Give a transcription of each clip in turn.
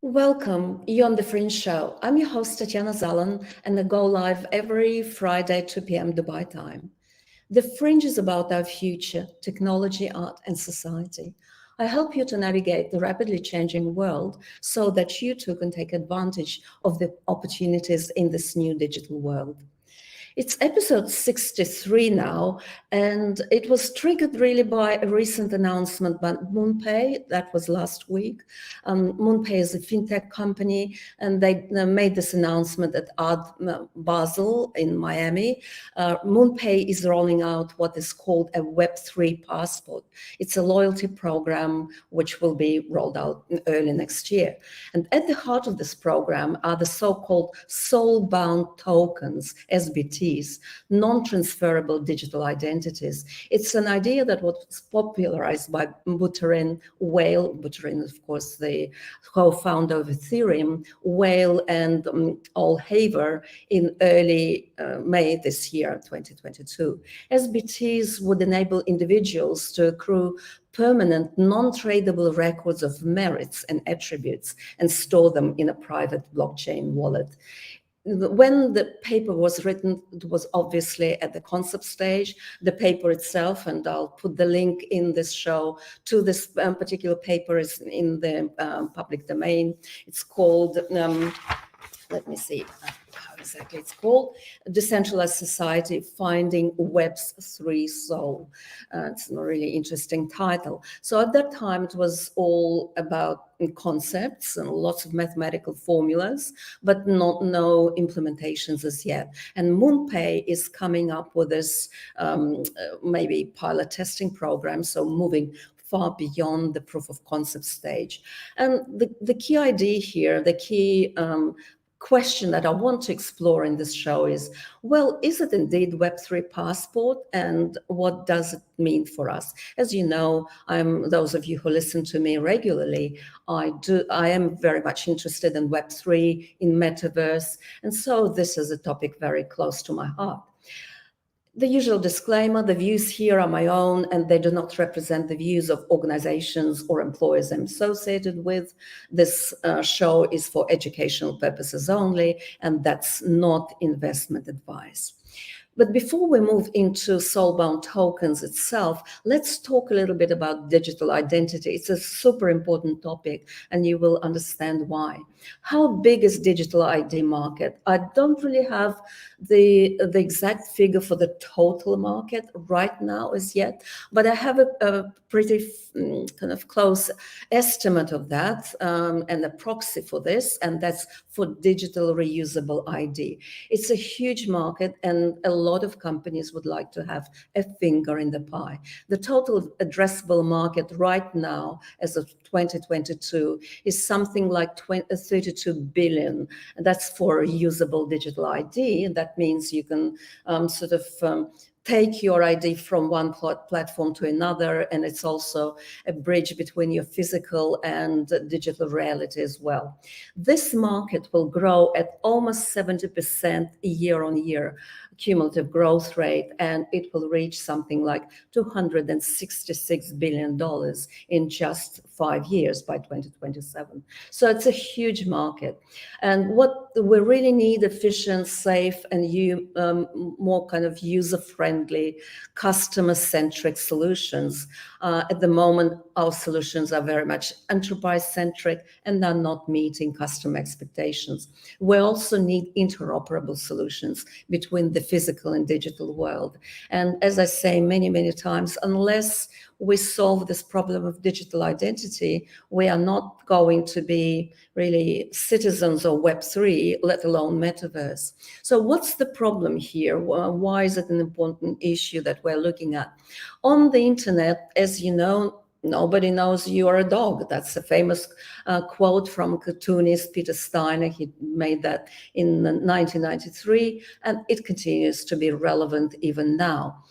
Welcome, you're on The Fringe Show. I'm your host, Tatiana Zalan, and I go live every Friday, 2 p.m. Dubai time. The Fringe is about our future, technology, art, and society. I help you to navigate the rapidly changing world so that you too can take advantage of the opportunities in this new digital world. It's episode 63 now, and it was triggered really by a recent announcement by MoonPay. That was last week. MoonPay is a fintech company, and they made this announcement at Art Basel in Miami. MoonPay is rolling out what is called a web3 passport. It's a loyalty program which will be rolled out early next year. And at the heart of this program are the so-called Soulbound tokens, SBTs, non-transferable digital identities. It's an idea that was popularized by Buterin Whale, Buterin, of course, the co-founder of Ethereum, Whale and Al Haver in early May this year, 2022. SBTs would enable individuals to accrue permanent non-tradable records of merits and attributes and store them in a private blockchain wallet. When the paper was written, it was obviously at the concept stage. The paper itself, and I'll put the link in this show to this particular paper, is in the public domain. It's called, let me see how exactly it's called, Decentralized Society Finding Web3 Soul. It's a really interesting title. So at that time, it was all about concepts and lots of mathematical formulas, but no implementations as yet. And MoonPay is coming up with this maybe pilot testing program, so moving far beyond the proof of concept stage. And the key idea here, the key question that I want to explore in this show is, well, is it indeed Web3 passport, and what does it mean for us? As you know, those of you who listen to me regularly, I am very much interested in Web3, in metaverse, and so this is a topic very close to my heart. The usual disclaimer, the views here are my own and they do not represent the views of organizations or employers I'm associated with. This show is for educational purposes only, and that's not investment advice. But before we move into Soulbound tokens itself, let's talk a little bit about digital identity. It's a super important topic, and you will understand why. How big is digital ID market? I don't really have the exact figure for the total market right now as yet, but I have a pretty kind of close estimate of that and a proxy for this, and that's for digital reusable ID. It's a huge market, and a lot of companies would like to have a finger in the pie. The total addressable market right now, as of 2022, is something like 32 billion. And that's for usable digital ID. And that means you can take your ID from one platform to another, and it's also a bridge between your physical and digital reality as well. This market will grow at almost 70% year on year cumulative growth rate, and it will reach something like $266 billion in just 5 years by 2027. So it's a huge market. And what we really need, efficient, safe, and more kind of user-friendly, customer-centric solutions. At the moment, our solutions are very much enterprise-centric and are not meeting customer expectations. We also need interoperable solutions between the physical and digital world. And as I say many, many times, unless we solve this problem of digital identity, we are not going to be really citizens of Web3, let alone metaverse. So what's the problem here? Why is it an important issue that we're looking at? On the internet, as you know, nobody knows you are a dog. That's a famous quote from cartoonist Peter Steiner. He made that in 1993, and it continues to be relevant even now.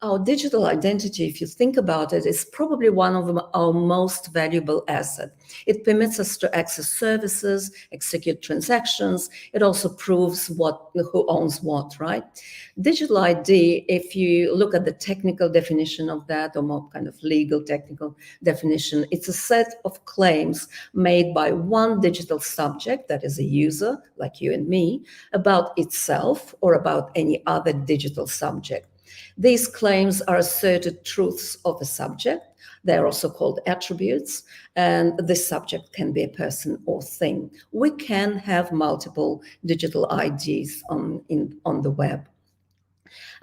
Our digital identity, if you think about it, is probably one of our most valuable assets. It permits us to access services, execute transactions. It also proves who owns what, right? Digital ID, if you look at the technical definition of that, or more kind of legal technical definition, it's a set of claims made by one digital subject, that is a user like you and me, about itself or about any other digital subject. These claims are asserted truths of a subject. They're also called attributes, and this subject can be a person or thing. We can have multiple digital IDs on the web.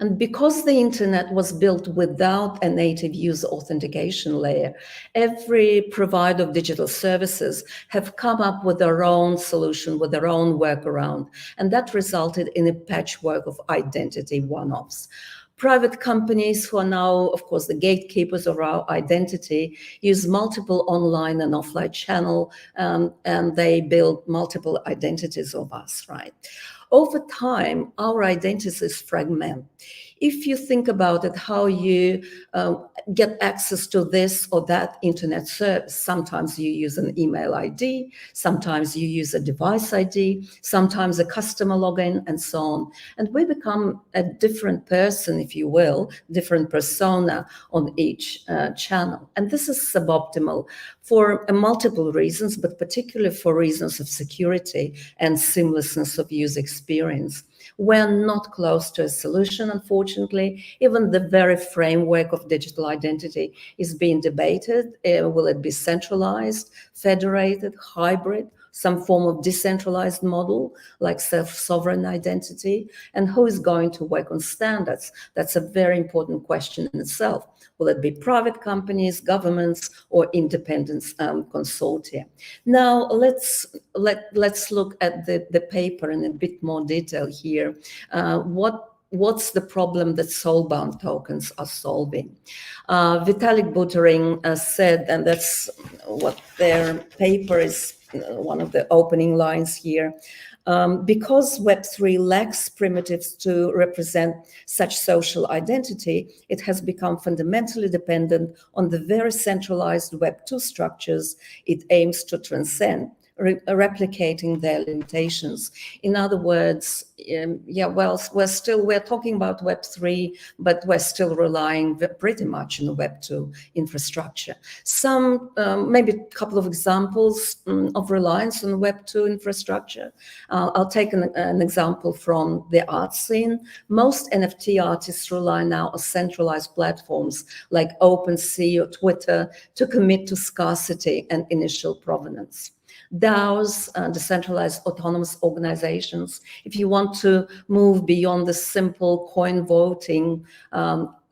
And because the internet was built without a native user authentication layer, every provider of digital services have come up with their own solution, with their own workaround, and that resulted in a patchwork of identity one-offs. Private companies, who are now, of course, the gatekeepers of our identity, use multiple online and offline channels, and they build multiple identities of us, right? Over time, our identities fragment. If you think about it, how you get access to this or that internet service, sometimes you use an email ID, sometimes you use a device ID, sometimes a customer login, and so on. And we become a different person, if you will, different persona on each channel. And this is suboptimal for multiple reasons, but particularly for reasons of security and seamlessness of user experience. We're not close to a solution, unfortunately. Even the very framework of digital identity is being debated. Will it be centralized, federated, hybrid, some form of decentralized model like self-sovereign identity? And who is going to work on standards? That's a very important question in itself. Will it be private companies, governments, or independent consortia? Now, let's look at the paper in a bit more detail here. What's the problem that Soulbound tokens are solving? Vitalik Buterin said, and that's what their paper is, one of the opening lines here, because Web3 lacks primitives to represent such social identity, it has become fundamentally dependent on the very centralized Web2 structures it aims to transcend, replicating their limitations. In other words, we're talking about Web3, but we're still relying pretty much on the Web2 infrastructure. Some, maybe a couple of examples of reliance on Web2 infrastructure. I'll take an example from the art scene. Most NFT artists rely now on centralized platforms like OpenSea or Twitter to commit to scarcity and initial provenance. DAOs, decentralized autonomous organizations, if you want to move beyond the simple coin voting,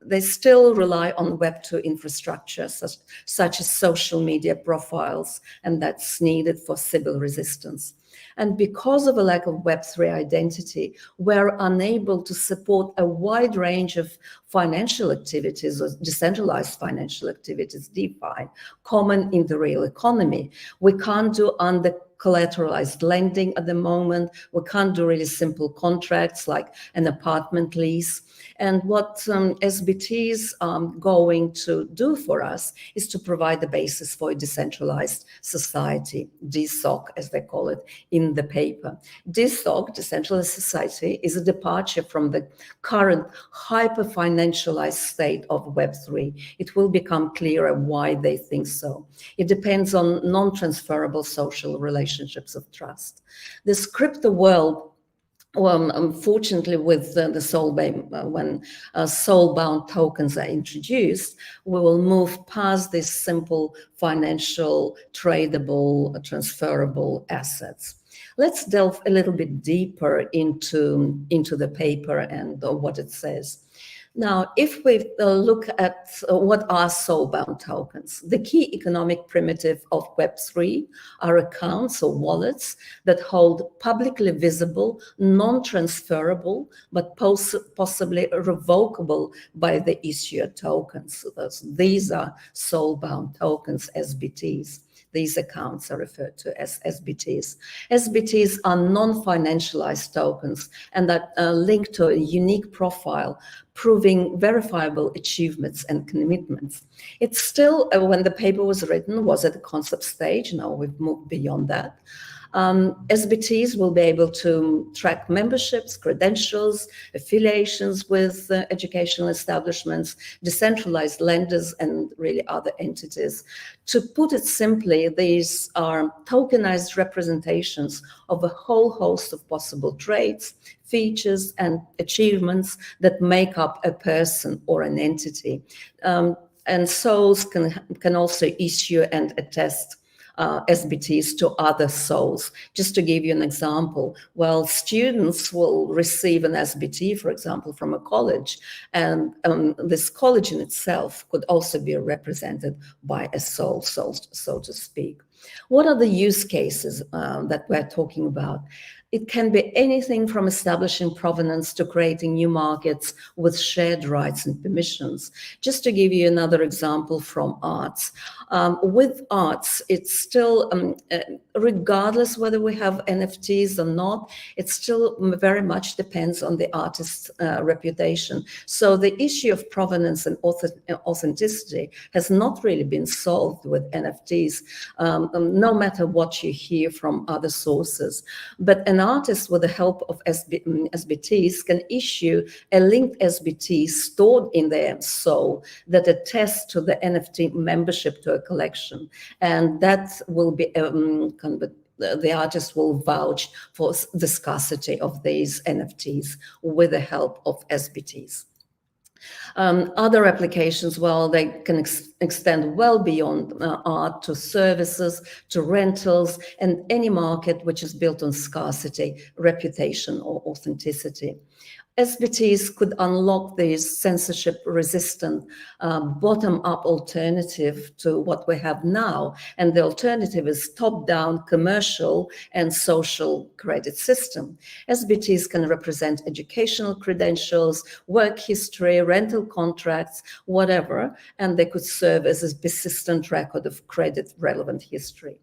they still rely on Web2 infrastructure, such as social media profiles, and that's needed for Sybil resistance. And because of a lack of Web3 identity, we're unable to support a wide range of financial activities or decentralized financial activities, DeFi, common in the real economy. We can't do under-collateralized lending at the moment. We can't do really simple contracts like an apartment lease. And what SBTs are going to do for us is to provide the basis for a decentralized society, DSOC, as they call it in the paper. DSOC, decentralized society, is a departure from the current hyper-financialized state of Web3. It will become clearer why they think so. It depends on non-transferable social relationships of trust. This crypto world, unfortunately, with the Soulbound, when Soulbound tokens are introduced, we will move past these simple financial, tradable, transferable assets. Let's delve a little bit deeper into the paper and what it says. Now, if we look at what are Soulbound tokens, the key economic primitive of Web3 are accounts or wallets that hold publicly visible, non-transferable, but possibly revocable by the issuer tokens. So these are Soulbound tokens, SBTs. These accounts are referred to as SBTs. SBTs are non-financialized tokens and that link to a unique profile proving verifiable achievements and commitments. It's still, when the paper was written, was at the concept stage. Now we've moved beyond that. SBTs will be able to track memberships, credentials, affiliations with educational establishments, decentralized lenders, and really other entities. To put it simply, these are tokenized representations of a whole host of possible traits, features, and achievements that make up a person or an entity. And souls can also issue and attest SBTs to other souls. Just to give you an example, well, students will receive an SBT, for example, from a college, and this college in itself could also be represented by a soul, so to speak. What are the use cases that we're talking about? It can be anything from establishing provenance to creating new markets with shared rights and permissions. Just to give you another example from arts. With arts, it's still, regardless whether we have NFTs or not, it still very much depends on the artist's reputation. So the issue of provenance and authenticity has not really been solved with NFTs, no matter what you hear from other sources. But an artist, with the help of SBTs, can issue a linked SBT stored in their soul that attests to the NFT membership to a collection, and that will be the artist will vouch for the scarcity of these NFTs with the help of SBTs. Other applications, well, they can extend well beyond art to services, to rentals, and any market which is built on scarcity, reputation, or authenticity. SBTs could unlock this censorship-resistant, bottom-up alternative to what we have now, and the alternative is top-down commercial and social credit system. SBTs can represent educational credentials, work history, rental contracts, whatever, and they could serve as a persistent record of credit-relevant history.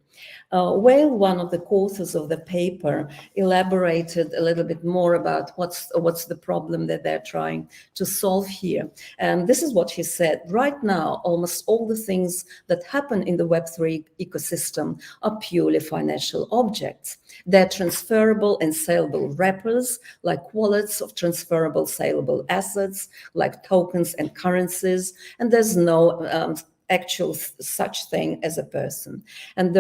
Whale, one of the authors of the paper, elaborated a little bit more about what's the problem that they're trying to solve here. And this is what he said. Right now, almost all the things that happen in the Web3 ecosystem are purely financial objects. They're transferable and saleable wrappers, like wallets of transferable saleable assets, like tokens and currencies, and there's no actual such thing as a person. And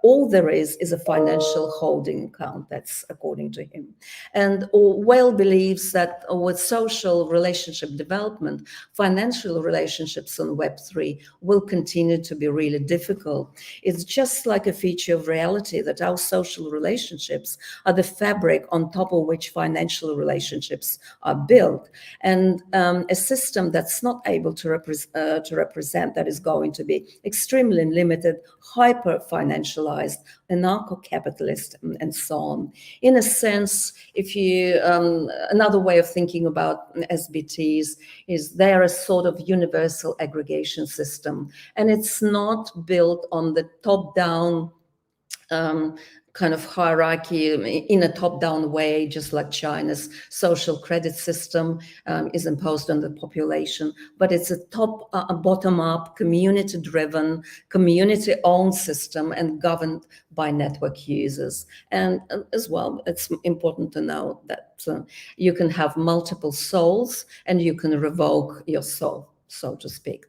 all there is a financial holding account. That's according to him. And Whale believes that with social relationship development, financial relationships on Web3 will continue to be really difficult. It's just like a feature of reality that our social relationships are the fabric on top of which financial relationships are built. And a system that's not able to represent that is going to be extremely limited, hyper-financialized, anarcho-capitalist, and so on. In a sense, if you, another way of thinking about SBTs is they're a sort of universal aggregation system, and it's not built on the top-down kind of hierarchy in a top-down way, just like China's social credit system is imposed on the population, but it's a bottom-up, community-driven, community-owned system and governed by network users. And as well, it's important to know that you can have multiple souls and you can revoke your soul, so to speak.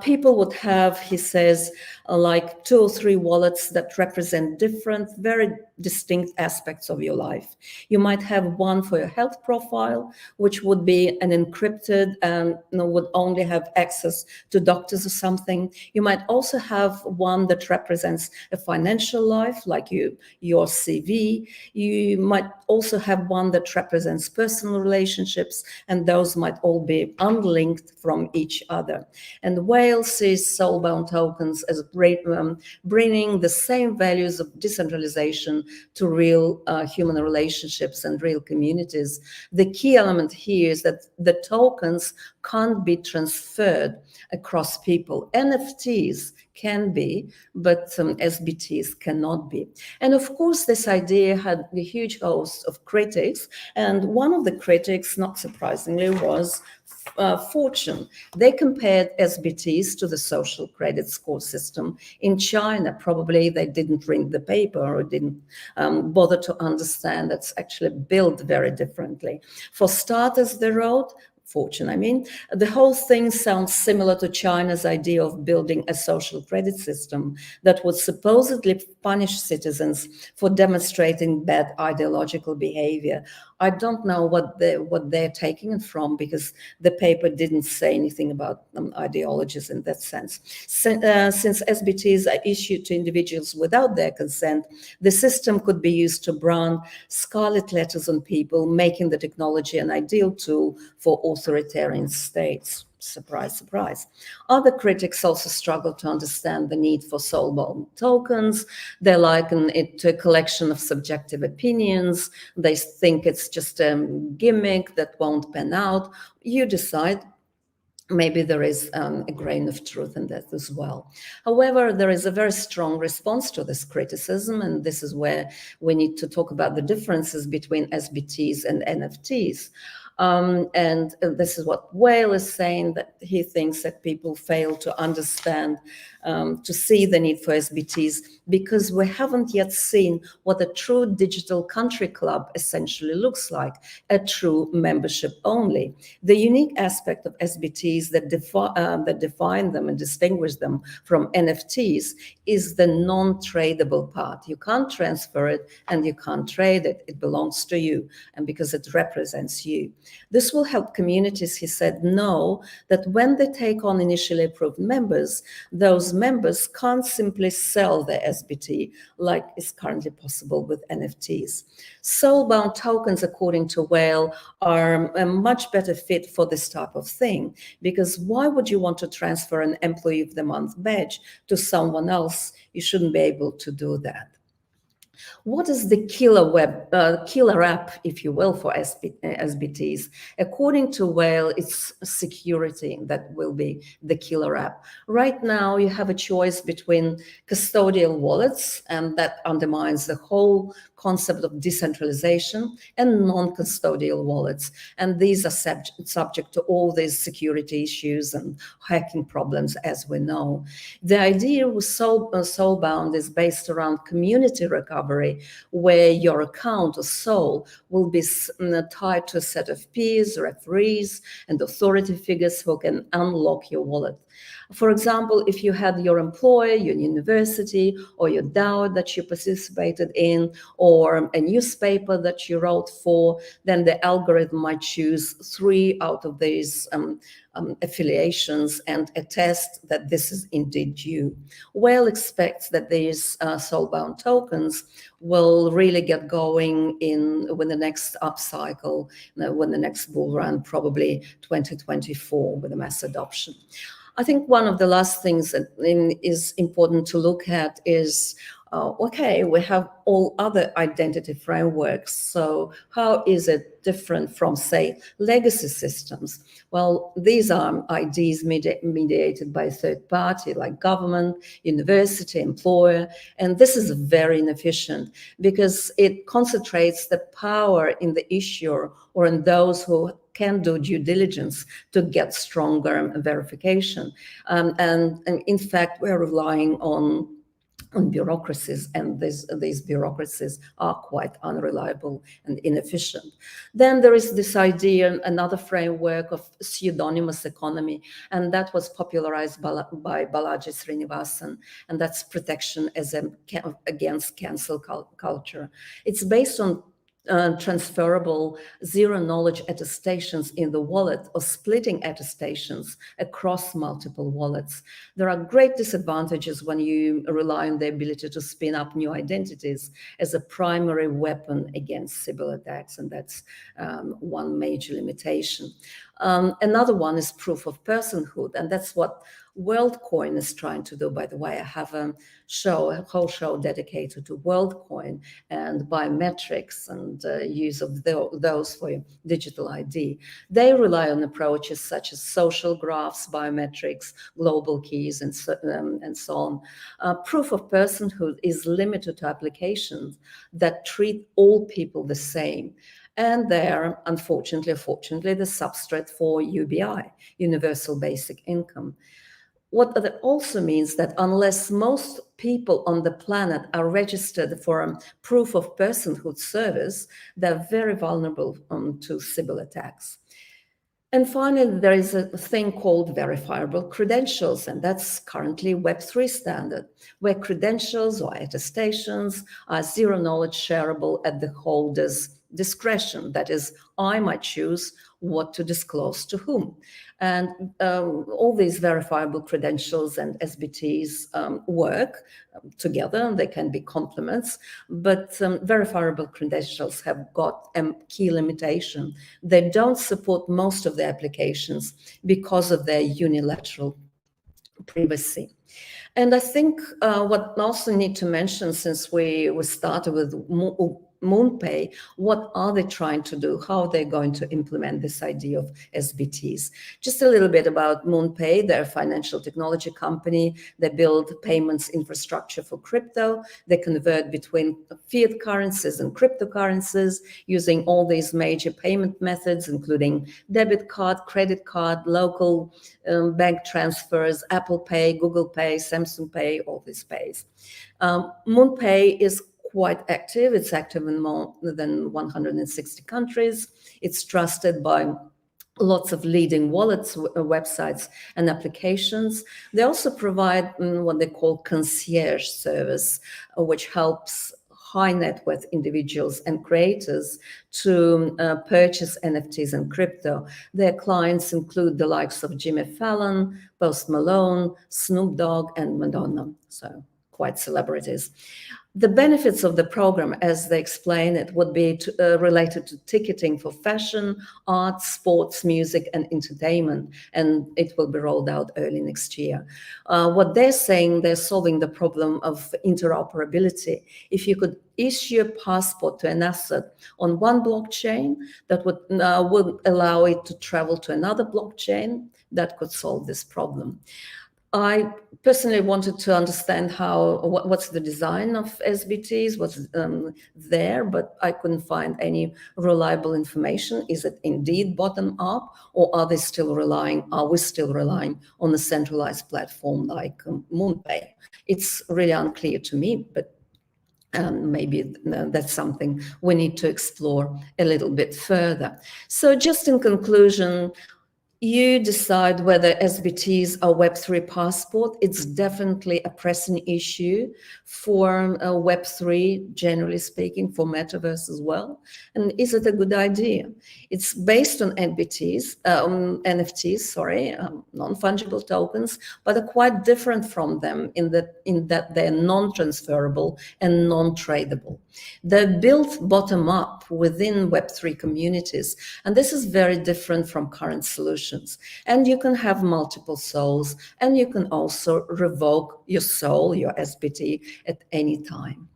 People would have, he says, like 2 or 3 wallets that represent different, very distinct aspects of your life. You might have one for your health profile, which would be an encrypted and would only have access to doctors or something. You might also have one that represents a financial life, like your CV. You might also have one that represents personal relationships, and those might all be unlinked from each other. And Whale sees Soulbound tokens as bringing the same values of decentralization to real human relationships and real communities. The key element here is that the tokens can't be transferred across people. NFTs can be, but SBTs cannot be. And of course, this idea had a huge host of critics, and one of the critics, not surprisingly, was Fortune. They compared SBTs to the social credit score system in China. Probably they didn't read the paper or didn't bother to understand it's actually built very differently. For starters, they wrote, Fortune, I mean, the whole thing sounds similar to China's idea of building a social credit system that would supposedly punish citizens for demonstrating bad ideological behavior. I don't know what they're taking it from, because the paper didn't say anything about ideologies in that sense. Since SBTs are issued to individuals without their consent, the system could be used to brand scarlet letters on people, making the technology an ideal tool for authoritarian states. Surprise, surprise. Other critics also struggle to understand the need for soulbound tokens. They liken it to a collection of subjective opinions. They think it's just a gimmick that won't pan out. You decide. Maybe there is a grain of truth in that as well. However, there is a very strong response to this criticism, and this is where we need to talk about the differences between SBTs and NFTs. And this is what Whale is saying, that he thinks that people fail to understand, to see the need for SBTs, because we haven't yet seen what a true digital country club essentially looks like, a true membership only. The unique aspect of SBTs that define them and distinguish them from NFTs is the non-tradable part. You can't transfer it and you can't trade it. It belongs to you, and because it represents you. This will help communities, he said, know that when they take on initially approved members, those members can't simply sell their SBT like is currently possible with NFTs. Soulbound tokens, according to Whale, are a much better fit for this type of thing, because why would you want to transfer an Employee of the Month badge to someone else? You shouldn't be able to do that. What is the killer app, if you will, for SBTs? According to Whale, it's security that will be the killer app. Right now, you have a choice between custodial wallets, and that undermines the whole concept of decentralization, and non-custodial wallets. And these are subject to all these security issues and hacking problems, as we know. The idea with Soulbound is based around community recovery, where your account or soul will be tied to a set of peers, referees, and authority figures who can unlock your wallet. For example, if you had your employer, your university, or your DAO that you participated in, or a newspaper that you wrote for, then the algorithm might choose 3 out of these affiliations and attest that this is indeed you. Whale expects that these soulbound tokens will really get going when the next upcycle, when the next bull run, probably 2024, with a mass adoption. I think one of the last things that is important to look at is, okay, we have all other identity frameworks. So how is it different from, say, legacy systems? Well, these are IDs mediated by a third party like government, university, employer. And this is very inefficient because it concentrates the power in the issuer or in those who can do due diligence to get stronger verification. And in fact, we're relying on bureaucracies, and these bureaucracies are quite unreliable and inefficient. Then there is this idea, another framework of pseudonymous economy, and that was popularized by Balaji Srinivasan, and that's protection against cancel culture. It's based on transferable zero-knowledge attestations in the wallet, or splitting attestations across multiple wallets. There are great disadvantages when you rely on the ability to spin up new identities as a primary weapon against cyber attacks, and that's one major limitation. Another one is proof of personhood, and that's what WorldCoin is trying to do. By the way, I have a whole show dedicated to WorldCoin and biometrics and use of those for digital ID. They rely on approaches such as social graphs, biometrics, global keys, and so on. Proof of personhood is limited to applications that treat all people the same. And they're, unfortunately, fortunately, the substrate for UBI, Universal Basic Income. What that also means that unless most people on the planet are registered for a proof of personhood service, they're very vulnerable to cyber attacks. And finally, there is a thing called verifiable credentials, and that's currently web3 standard, where credentials or attestations are zero knowledge shareable at the holder's discretion. That is, I might choose what to disclose to whom. And all these verifiable credentials and SBTs work together. They can be complements, but verifiable credentials have got a key limitation. They don't support most of the applications because of their unilateral privacy. And I think what I also need to mention, since we started with MoonPay, what are they trying to do? How are they going to implement this idea of SBTs? Just a little bit about MoonPay. They're a financial technology company. They build payments infrastructure for crypto. They convert between fiat currencies and cryptocurrencies using all these major payment methods, including debit card, credit card, local bank transfers, Apple Pay, Google Pay, Samsung Pay, all these pays. MoonPay is quite active. It's active in more than 160 countries. It's trusted by lots of leading wallets, websites, and applications. They also provide what they call concierge service, which helps high net worth individuals and creators to purchase NFTs and crypto. Their clients include the likes of Jimmy Fallon, Post Malone, Snoop Dogg, and Madonna. So quite celebrities. The benefits of the program, as they explain it, would be related to ticketing for fashion, art, sports, music, and entertainment, and it will be rolled out early next year. What they're saying, they're solving the problem of interoperability. If you could issue a passport to an asset on one blockchain, that would allow it to travel to another blockchain, that could solve this problem. I personally wanted to understand what's the design of SBTs, what's there, but I couldn't find any reliable information. Is it indeed bottom up, or are we still relying on a centralized platform like MoonPay? It's really unclear to me, but maybe that's something we need to explore a little bit further. So just in conclusion, you decide whether SBTs are Web3 passport. It's definitely a pressing issue for Web3, generally speaking, for metaverse as well. And is it a good idea? It's based on NFTs, non-fungible tokens, but are quite different from them in that they're non-transferable and non-tradable. They're built bottom up within Web3 communities, and this is very different from current solutions. And you can have multiple souls, and you can also revoke your soul, your SBT, at any time.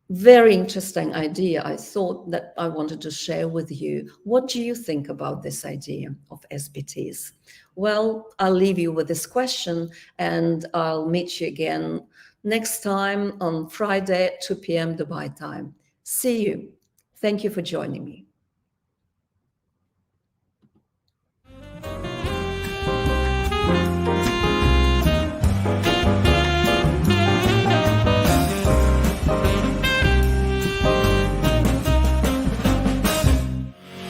Very interesting idea. I thought that I wanted to share with you. What do you think about this idea of SBTs? Well, I'll leave you with this question, and I'll meet you again next time on Friday at 2 p.m. Dubai time. See you. Thank you for joining me.